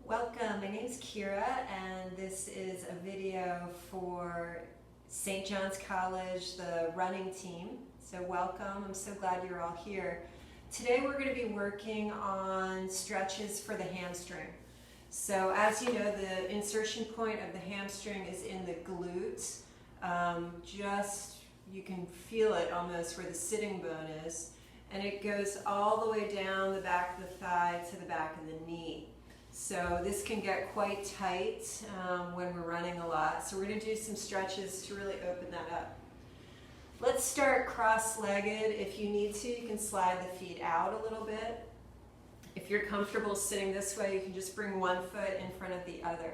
Welcome, my name is Kira and this is a video for St. John's College, the running team. So welcome, I'm so glad you're all here. Today we're going to be working on stretches for the hamstring. So as you know, the insertion point of the hamstring is in the glute. You can feel it almost where the sitting bone is. And it goes all the way down the back of the thigh to the back of the knee. So this can get quite tight when we're running a lot. So we're going to do some stretches to really open that up. Let's start cross-legged. If you need to, you can slide the feet out a little bit. If you're comfortable sitting this way, you can just bring one foot in front of the other.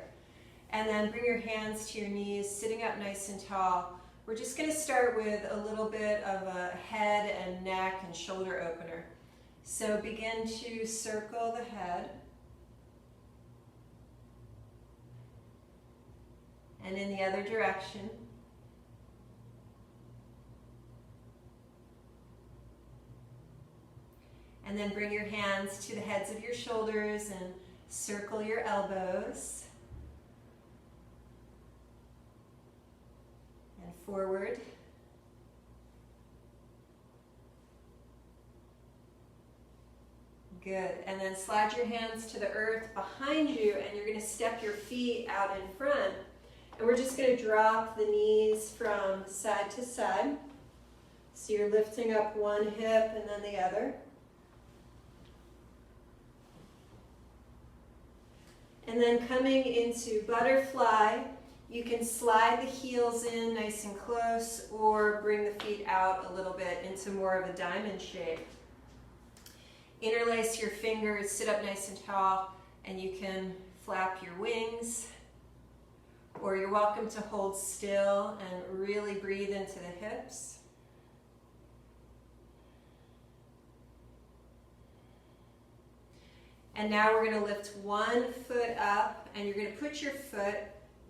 And then bring your hands to your knees, sitting up nice and tall. We're just going to start with a little bit of a head and neck and shoulder opener. So begin to circle the head. And in the other direction. And then bring your hands to the heads of your shoulders and circle your elbows. And forward. Good. And then slide your hands to the earth behind you, and you're going to step your feet out in front. And we're just going to drop the knees from side to side. So you're lifting up one hip and then the other. And then coming into butterfly, you can slide the heels in nice and close or bring the feet out a little bit into more of a diamond shape. Interlace your fingers, sit up nice and tall, and you can flap your wings. Or you're welcome to hold still and really breathe into the hips. And now we're going to lift one foot up, and you're going to put your foot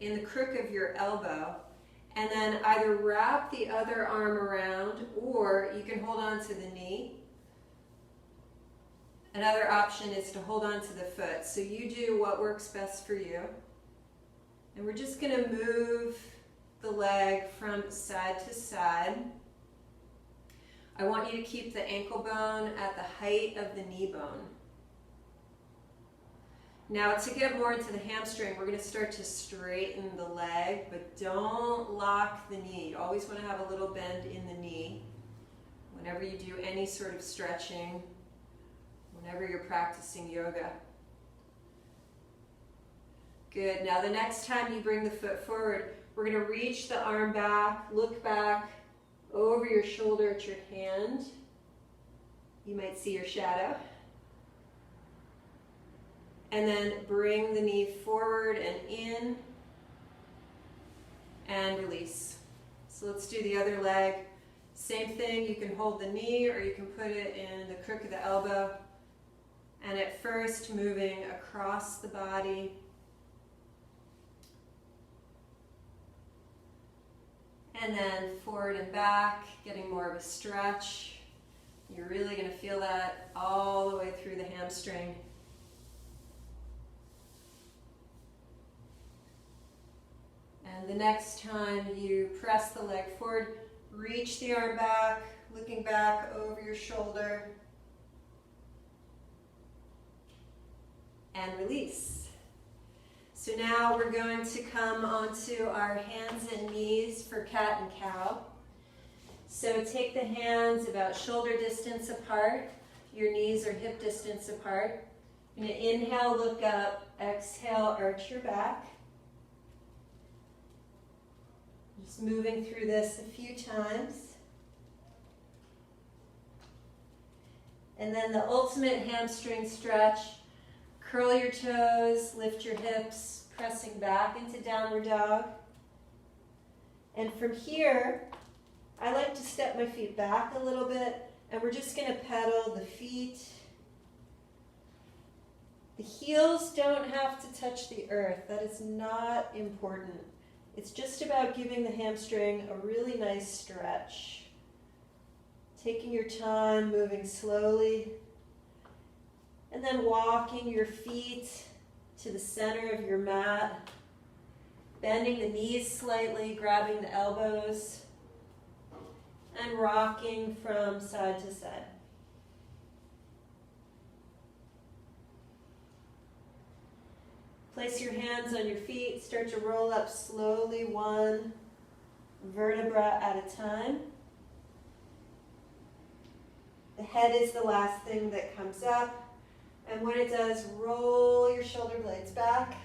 in the crook of your elbow, and then either wrap the other arm around, or you can hold on to the knee. Another option is to hold on to the foot. So you do what works best for you. And we're just going to move the leg from side to side. I want you to keep the ankle bone at the height of the knee bone. Now to get more into the hamstring, we're going to start to straighten the leg, but don't lock the knee. You always want to have a little bend in the knee whenever you do any sort of stretching, whenever you're practicing yoga. Good. Now the next time you bring the foot forward, we're going to reach the arm back, look back over your shoulder at your hand. You might see your shadow. And then bring the knee forward and in and release. So let's do the other leg. Same thing, you can hold the knee or you can put it in the crook of the elbow. And at first moving across the body. And then forward and back, getting more of a stretch. You're really going to feel that all the way through the hamstring. And the next time you press the leg forward, reach the arm back, looking back over your shoulder. And release. So now we're going to come onto our hands and knees for cat and cow. So take the hands about shoulder distance apart. Your knees are hip distance apart. You're going to inhale, look up. Exhale, arch your back. Just moving through this a few times. And then the ultimate hamstring stretch. Curl your toes, lift your hips, pressing back into downward dog. And from here, I like to step my feet back a little bit, and we're just going to pedal the feet. The heels don't have to touch the earth. That is not important. It's just about giving the hamstring a really nice stretch. Taking your time, moving slowly. And then walking your feet to the center of your mat, bending the knees slightly, grabbing the elbows, and rocking from side to side. Place your hands on your feet, start to roll up slowly, one vertebra at a time. The head is the last thing that comes up, and when it does, roll your shoulder blades back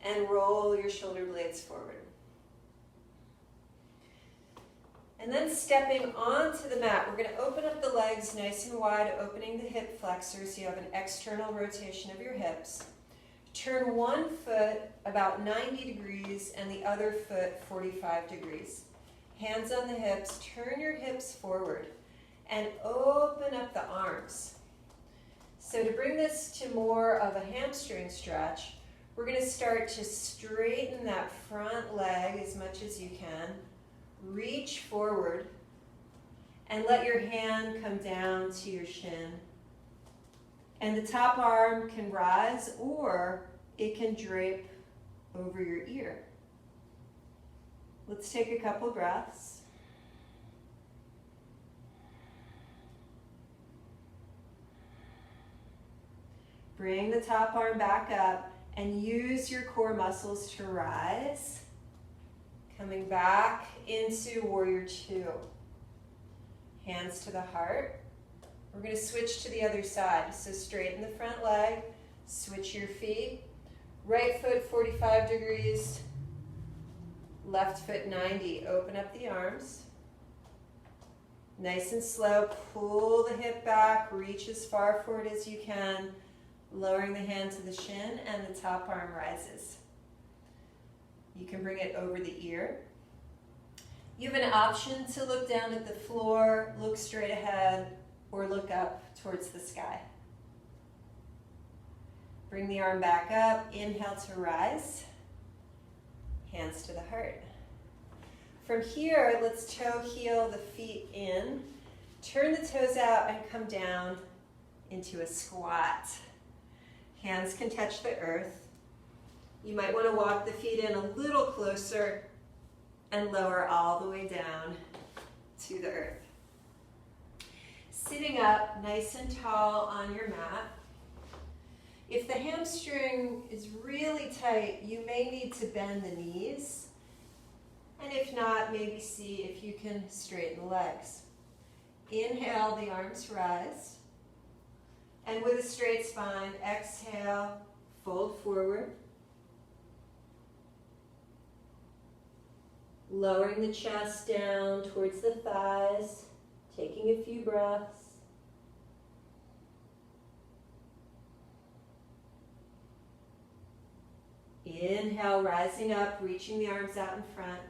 and roll your shoulder blades forward. And then stepping onto the mat, we're going to open up the legs nice and wide, opening the hip flexors so you have an external rotation of your hips. Turn one foot about 90 degrees and the other foot 45 degrees. Hands on the hips, turn your hips forward and open up the arms. So to bring this to more of a hamstring stretch, we're going to start to straighten that front leg as much as you can. Reach forward and let your hand come down to your shin. And the top arm can rise or it can drape over your ear. Let's take a couple breaths. Bring the top arm back up and use your core muscles to rise. Coming back into warrior two. Hands to the heart. We're going to switch to the other side. So straighten the front leg, switch your feet. Right foot 45 degrees, left foot 90. Open up the arms. Nice and slow, pull the hip back, reach as far forward as you can, lowering the hand to the shin, and the top arm rises. You can bring it over the ear. You have an option to look down at the floor, look straight ahead, or look up towards the sky. Bring the arm back up, inhale to rise, hands to the heart. From here, let's toe heel the feet in, turn the toes out and come down into a squat. Hands can touch the earth. You might want to walk the feet in a little closer and lower all the way down to the earth. Sitting up nice and tall on your mat. If the hamstring is really tight, you may need to bend the knees. And if not, maybe see if you can straighten the legs. Inhale, the arms rise. And with a straight spine, exhale, fold forward. Lowering the chest down towards the thighs, taking a few breaths. Inhale, rising up, reaching the arms out in front,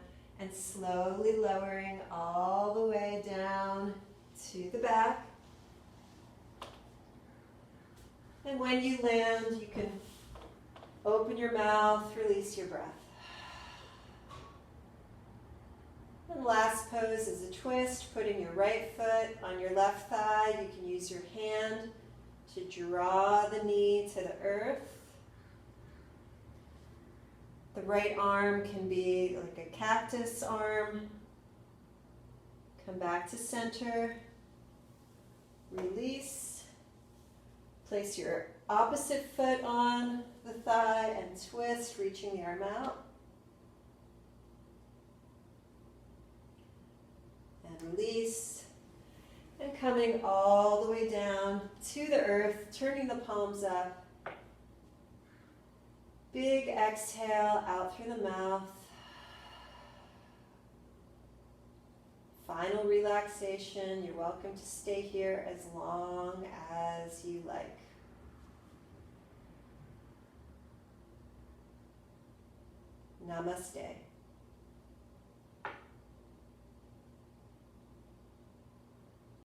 and slowly lowering all the way down to the back. And when you land, you can open your mouth, release your breath. And last pose is a twist, putting your right foot on your left thigh. You can use your hand to draw the knee to the earth. The right arm can be like a cactus arm. Come back to center. Release. Place your opposite foot on the thigh and twist, reaching the arm out. And release. And coming all the way down to the earth, turning the palms up. Big exhale out through the mouth. Final relaxation. You're welcome to stay here as long as you like. Namaste.